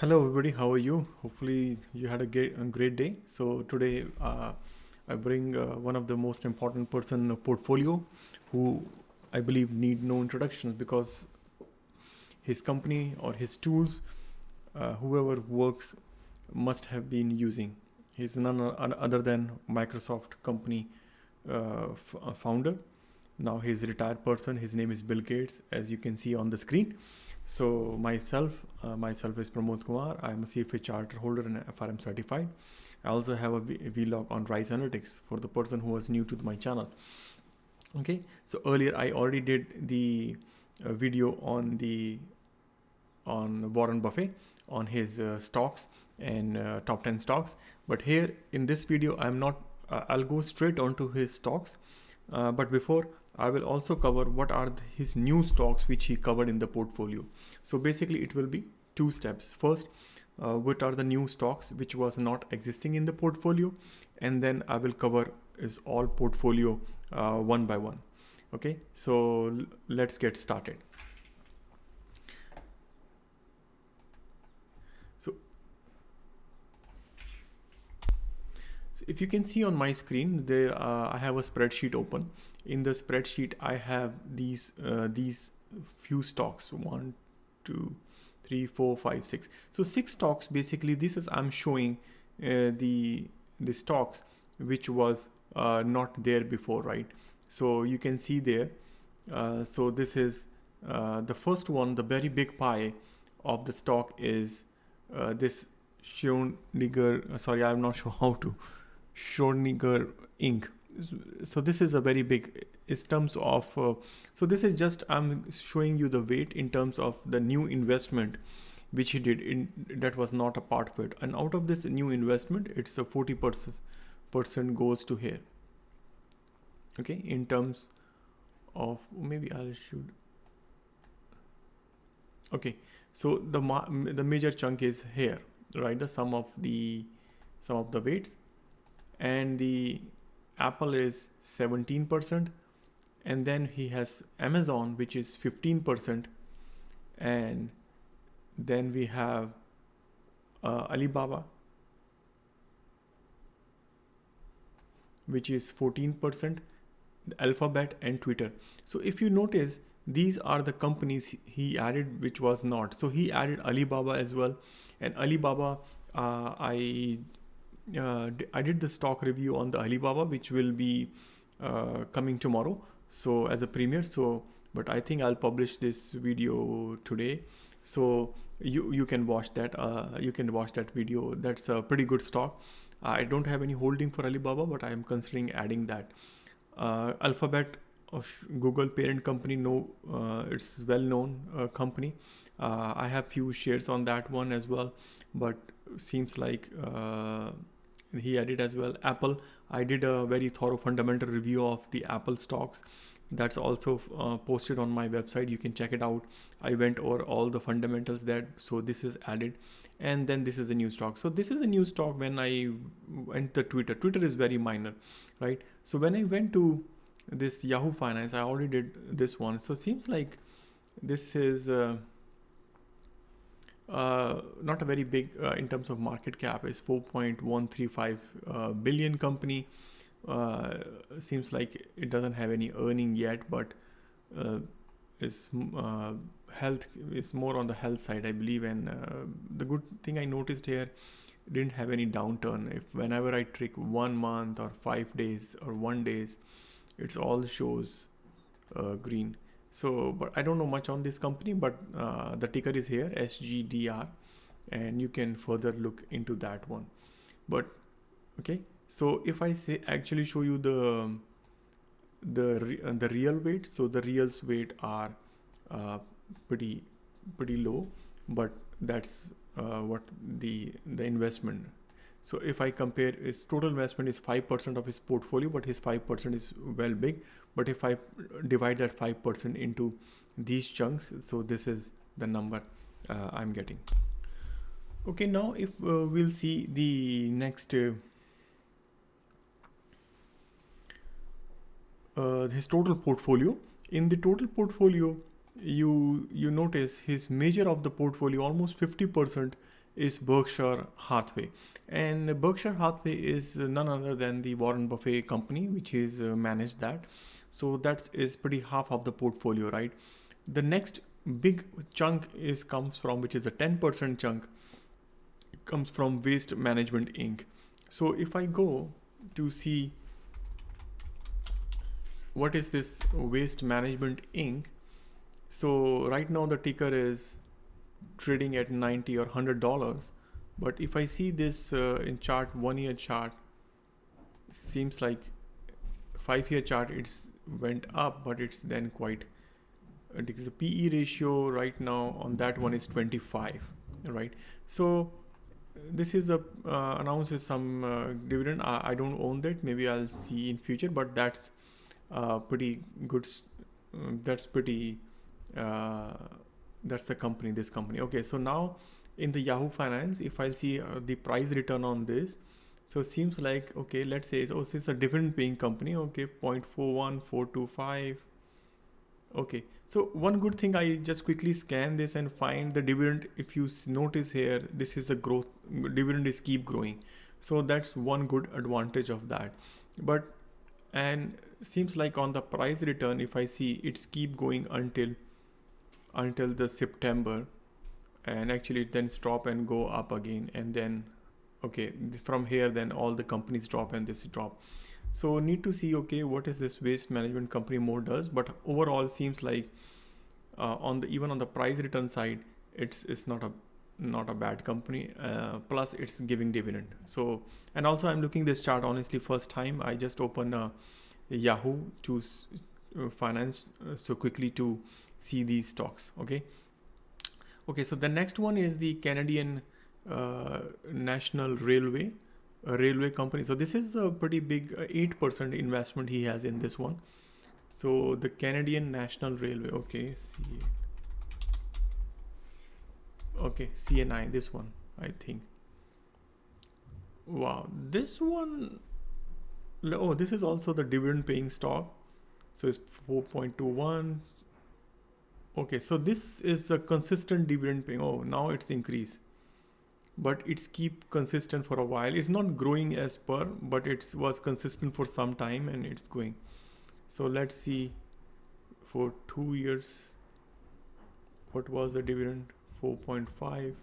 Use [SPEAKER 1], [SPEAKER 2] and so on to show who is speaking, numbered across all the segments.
[SPEAKER 1] Hello everybody, how are you? Hopefully you had a great day. So today I bring one of the most important person in a portfolio who I believe need no introductions because his company or his tools, whoever works must have been using. He's other than Microsoft company founder. Now he's a retired person. His name is Bill Gates, as you can see on the screen. So myself is Pramod Kumar. I'm a CFA charter holder and FRM certified. I also have a vlog on Rise Analytics for the person who was new to my channel. Okay, so earlier I already did the video on Warren Buffett on his stocks and top 10 stocks. But here in this video, I'm not. I'll go straight onto his stocks. But before, I will also cover what are his new stocks which he covered in the portfolio. So basically, it will be two steps. First, what are the new stocks which was not existing in the portfolio, and then I will cover his all portfolio one by one. Okay, so let's get started. So if you can see on my screen, there I have a spreadsheet open. In the spreadsheet, I have these few stocks: 1, 2, 3, 4, 5, 6. So 6 stocks. Basically, this is I'm showing the stocks which was not there before, right? So you can see there. So this is the first one. The very big pie of the stock is this Schrödinger. Sorry, I'm not sure how to. Schrödinger Inc. So this is a very big in terms of. So this is just I'm showing you the weight in terms of the new investment which he did in that was not a part of it. And out of this new investment, it's a 40% goes to here. Okay, in terms of maybe I should. Okay, so the major chunk is here, right? The sum of the weights, and the Apple is 17%, and then he has Amazon, which is 15%, and then we have Alibaba, which is 14%, Alphabet, and Twitter. So if you notice, these are the companies he added which was not. So he added Alibaba as well, and Alibaba, I did the stock review on the Alibaba, which will be coming tomorrow. So as a premiere. So, but I think I'll publish this video today. So you can watch that. You can watch that video. That's a pretty good stock. I don't have any holding for Alibaba, but I am considering adding that. Alphabet, Google parent company, no, it's well-known company. I have few shares on that one as well, but seems like he added as well. Apple, I did a very thorough fundamental review of the Apple stocks. That's also posted on my website. You can check it out. I went over all the fundamentals there. So this is added. And then this is a new stock. So this is a new stock when I went to Twitter. Twitter is very minor, right? So when I went to this Yahoo Finance, I already did this one. So seems like this is not a very big in terms of market cap. Is 4.135 billion company. Seems like it doesn't have any earning yet, but is health is more on the health side, I believe. And the good thing I noticed here, didn't have any downturn. If whenever I trick 1 month or 5 days or 1 days, it's all shows green. So, but I don't know much on this company, but the ticker is here, SGDR, and you can further look into that one. But okay, so if I say actually show you the real weight, so the reals weight are pretty low, but that's what the investment. So if I compare, his total investment is 5% of his portfolio, but his 5% is well big. But if I divide that 5% into these chunks, so this is the number I'm getting. Okay, now if we'll see the next his total portfolio. In the total portfolio, you notice his measure of the portfolio, almost 50% is Berkshire Hathaway. And Berkshire Hathaway is none other than the Warren Buffett company, which is managed that. So that is pretty half of the portfolio, right? The next big chunk is comes from, which is a 10% chunk, comes from Waste Management Inc. So if I go to see what is this Waste Management Inc. So right now the ticker is trading at 90 or $100. But if I see this in chart, 1 year chart, seems like 5 year chart, it's went up, but it's then quite, because the PE ratio right now on that one is 25, right? So this is a announces some dividend. I don't own that. Maybe I'll see in future, but that's pretty good. That's pretty. That's the company. This company. Okay, so now in the Yahoo Finance, if I see the price return on this, so it seems like, okay, let's say, oh, this is a dividend paying company. Okay, 0.41425. Okay, so one good thing, I just quickly scan this and find the dividend. If you notice here, this is a growth, dividend is keep growing. So that's one good advantage of that. But, and seems like on the price return, if I see, it's keep going until the September, and actually it then stop and go up again, and then okay, from here then all the companies drop and this drop. So need to see, okay, what is this waste management company more does. But overall seems like on the, even on the price return side, it's not a bad company, plus it's giving dividend. So, and also I'm looking this chart honestly first time. I just open Yahoo to finance so quickly to see these stocks. Okay, so the next one is the Canadian National Railway, a railway company. So this is a pretty big 8% investment he has in this one. So the Canadian National Railway, okay, CNI, this one, I think. Wow, this one, oh, this is also the dividend paying stock. So it's 4.21. Okay, so this is a consistent dividend paying. Oh, now it's increased, but it's keep consistent for a while. It's not growing as per, but it was consistent for some time and it's going. So let's see for 2 years, what was the dividend? 4.5,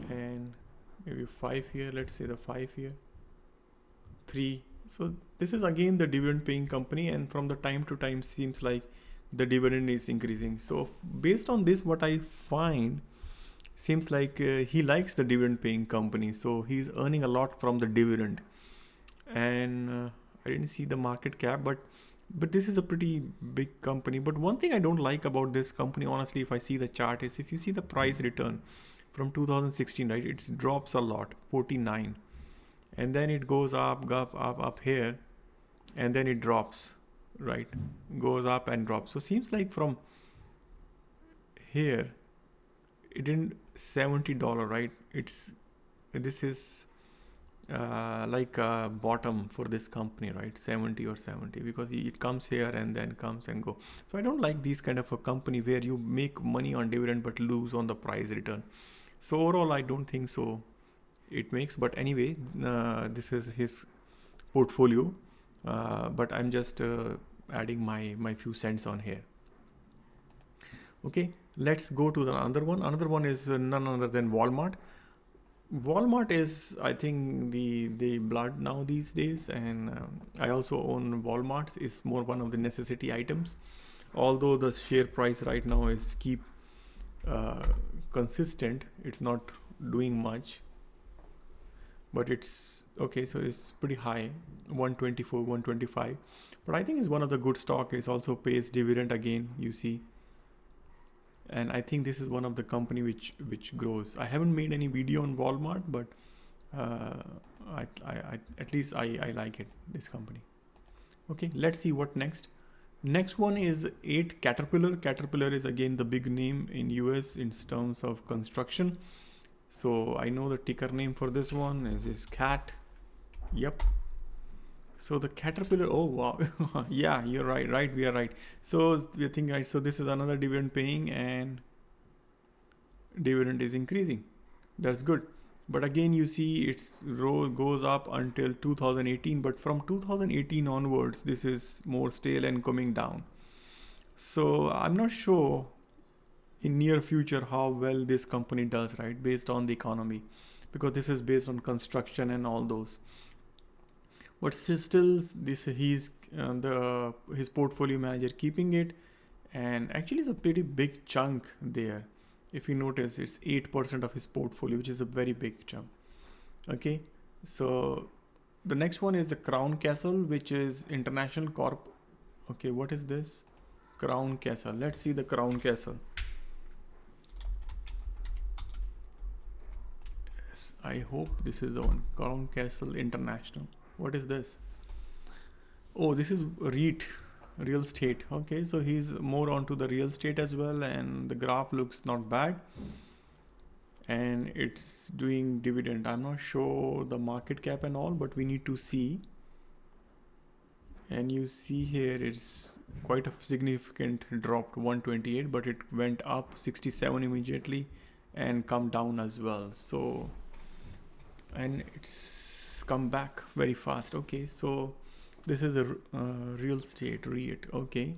[SPEAKER 1] and maybe 5 year, let's say the 5 year, 3. So this is again the dividend paying company, and from the time to time seems like the dividend is increasing. So based on this, what I find, seems like he likes the dividend paying company, so he's earning a lot from the dividend. And I didn't see the market cap, but this is a pretty big company. But one thing I don't like about this company, honestly, if I see the chart, is if you see the price return from 2016, right, it drops a lot, 49, and then it goes up here, and then it drops, right, goes up and drops. So seems like from here it didn't $70, right? This is like a bottom for this company, right? 70 or 70, because it comes here and then comes and go. So I don't like these kind of a company where you make money on dividend but lose on the price return. So overall, I don't think so it makes. But anyway, this is his portfolio, but I'm just adding my few cents on here. Okay, let's go to the another one. Another one is none other than Walmart. Walmart is, I think, the blood now these days, and I also own Walmart. It's more one of the necessity items, although the share price right now is keep consistent. It's not doing much, but it's okay. So it's pretty high, 124, 125. But I think it's one of the good stock. It also pays dividend again, you see. And I think this is one of the company which grows. I haven't made any video on Walmart, but I at least I like it, this company. Okay, let's see what next. Next one is 8 Caterpillar. Caterpillar is again the big name in US in terms of construction. So I know the ticker name for this one is CAT. Yep. So the Caterpillar, oh wow, yeah, you're right, we are right. So we think, right, so this is another dividend paying, and dividend is increasing. That's good. But again, you see its row goes up until 2018, but from 2018 onwards, this is more stale and coming down. So I'm not sure in near future how well this company does, right, based on the economy, because this is based on construction and all those. But still this he's the his portfolio manager keeping it, and actually it's a pretty big chunk there. If you notice, it's 8% of his portfolio, which is a very big chunk. Okay, so the next one is the Crown Castle, which is international corp. Okay, what is this? Crown Castle. Let's see the Crown Castle. Yes, I hope this is the one. Crown Castle International. What is this? Oh, this is REIT, real estate. Okay, so he's more onto the real estate as well, and the graph looks not bad. And it's doing dividend. I'm not sure the market cap and all, but we need to see. And you see here it's quite a significant drop, 128, but it went up 67 immediately and come down as well. So, and it's come back very fast. Okay, so this is a real estate REIT. Okay,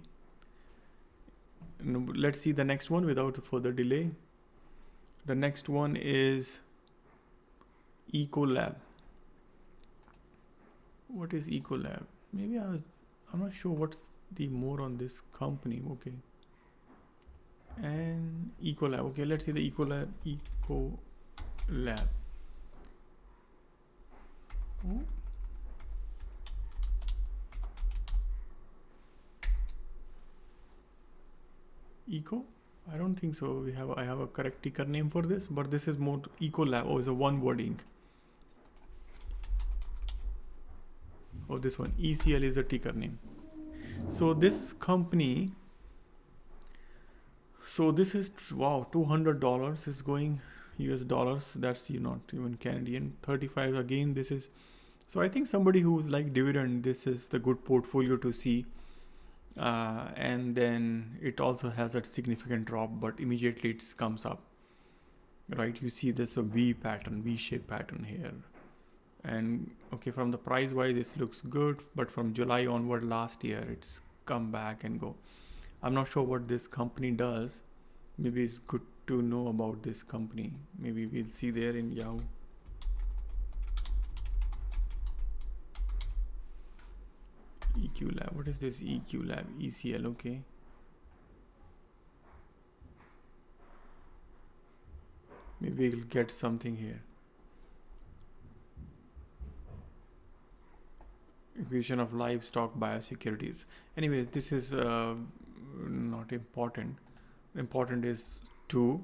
[SPEAKER 1] now let's see the next one without further delay. The next one is Ecolab. What is Ecolab? Maybe I'm not sure what's the more on this company. Okay, and Ecolab. Okay, let's see the Ecolab. Oh. Eco? I don't think so. I have a correct ticker name for this, but this is more Ecolab. Oh, it's a one wording. Oh, this one ECL is the ticker name. So this company. So this is wow, $200 is going US dollars. That's not even Canadian. 35 again. This is. So I think somebody who's like dividend, this is the good portfolio to see. And then it also has a significant drop, but immediately it comes up, right? You see this a V-shaped pattern here. And okay, from the price wise this looks good, but from July onward last year it's come back and go. I'm not sure what this company does. Maybe it's good to know about this company. Maybe we'll see there in Yahoo. Ecolab. What is this Ecolab? ECL. Okay. Maybe we'll get something here. Acquisition of livestock biosecurities. Anyway, this is not important. Important is to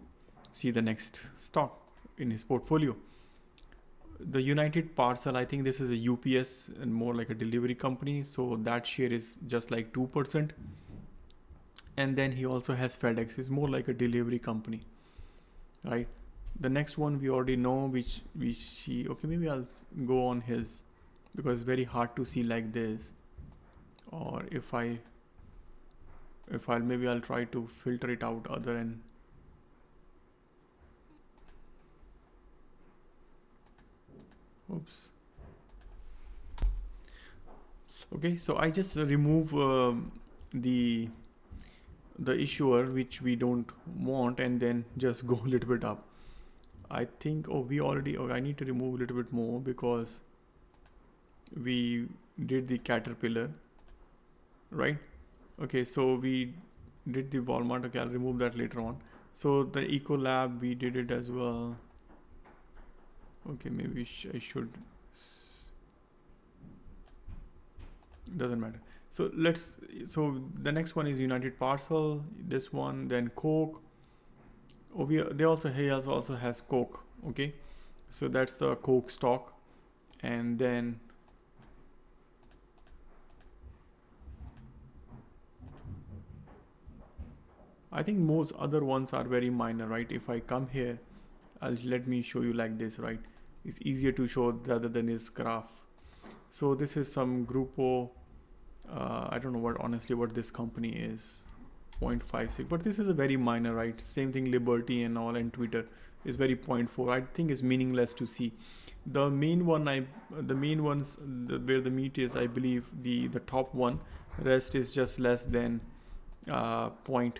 [SPEAKER 1] see the next stock in his portfolio. The United Parcel, I think this is a UPS and more like a delivery company. So that share is just like 2%. And then he also has FedEx. It's more like a delivery company, right? The next one we already know, which he, okay, maybe I'll go on his, because it's very hard to see like this. Or if I'll maybe I'll try to filter it out other and oops. Okay, so I just remove the issuer which we don't want, and then just go a little bit up. I think I need to remove a little bit more because we did the Caterpillar, right? Okay, so we did the Walmart. Okay, I'll remove that later on. So the Ecolab, we did it as well. Okay, maybe I should. Doesn't matter. So the next one is United Parcel. This one, then Coke. Oh, he also has Coke. Okay, so that's the Coke stock, and then I think most other ones are very minor, right? If I come here, let me show you like this, right? It's easier to show rather than his graph. So this is some Grupo. I don't know what this company is. 0.56, but this is a very minor, right? Same thing Liberty and all, and Twitter is very 0.4. I think is meaningless to see. The main one, the main ones, where the meat is, I believe the top one. Rest is just less than 0.1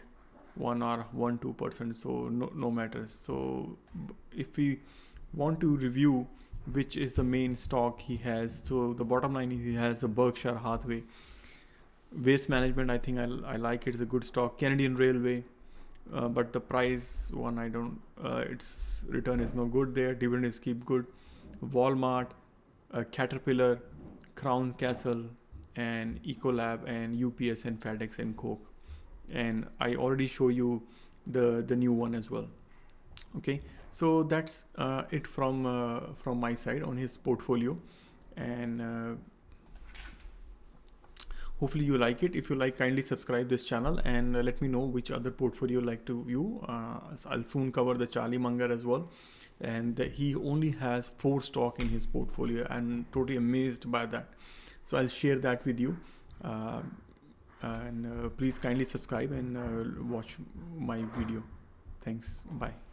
[SPEAKER 1] or 1-2%, so no matters. So if we want to review which is the main stock he has, so the bottom line is he has the Berkshire Hathaway. Waste Management, I think I like it. It's a good stock. Canadian Railway, but the price one, I don't, its return is no good there. Dividend is keep good. Walmart, Caterpillar, Crown Castle, and Ecolab, and UPS, and FedEx, and Coke. And I already show you the new one as well. Okay, so that's it from my side on his portfolio, and hopefully you like it. If you like, kindly subscribe this channel, and let me know which other portfolio you like to view. I'll soon cover the Charlie Munger as well, and he only has 4 stock in his portfolio. I'm totally amazed by that, so I'll share that with you. And please kindly subscribe and watch my video. Thanks. Bye.